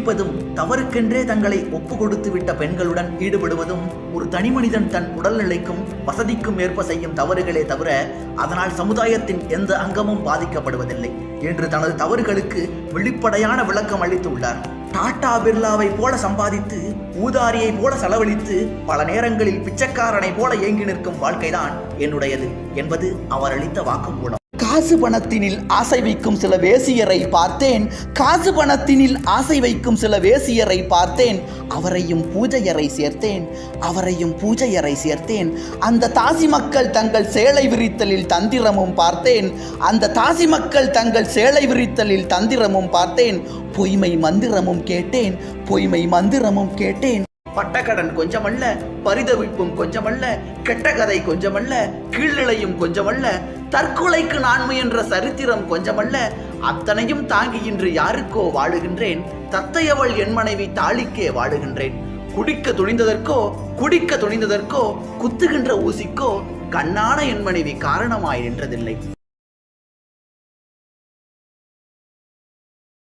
குடிப்பதும், தவறுக்கென்றே தங்களை ஒப்பு கொடுத்து விட்ட பெண்களுடன் ஈடுபடுவதும் ஒரு தனிமனிதன் தன் உடல்நிலைக்கும் வசதிக்கும் ஏற்ப செய்யும் தவறுகளே தவிர அதனால் சமுதாயத்தின் எந்த அங்கமும் பாதிக்கப்படுவதில்லை என்று தனது தவறுகளுக்கு வெளிப்படையான விளக்கம் அளித்துள்ளார். டாடா பிர்லாவை போல சம்பாதித்து, ஊதாரியை போல செலவழித்து, பல நேரங்களில் பிச்சைக்காரனை போல ஏங்கி நிற்கும் வாழ்க்கைதான் என்னுடையது என்பது அவர் அளித்த வாக்குமூலம். காசு பணத்தினில் ஆசை வைக்கும் சில வேசியரை பார்த்தேன், காசு பணத்தினில் ஆசை வைக்கும் சில வேசியரை பார்த்தேன், அவரையும் பூஜையரை சேர்த்தேன், அவரையும் பூஜையரை சேர்த்தேன். அந்த தாசி மக்கள் தங்கள் சேலை விரித்தலில் தந்திரமும் பார்த்தேன், அந்த தாசி மக்கள் தங்கள் சேலை விரித்தலில் தந்திரமும் பார்த்தேன். பொய்மை மந்திரமும் கேட்டேன், பொய்மை மந்திரமும் கேட்டேன். பட்டக்கடன் கொஞ்சமல்ல, பரிதவிப்பும் கொஞ்சமல்ல, கெட்ட கதை கொஞ்சமல்ல, கீழ்நிலையும் கொஞ்சமல்ல, தற்கொலைக்கு நான் முயன்ற சரித்திரம் கொஞ்சமல்ல, அத்தனையும் தாங்கி இன்று யாருக்கோ வாழுகின்றேன். தத்தையவள் என் மனைவி தாளிக்கே வாழுகின்றேன். குடிக்க துணிந்ததற்கோ, குடிக்க துணிந்ததற்கோ, குத்துகின்ற ஊசிக்கோ கண்ணான என் மனைவி காரணமாய் நின்றதில்லை.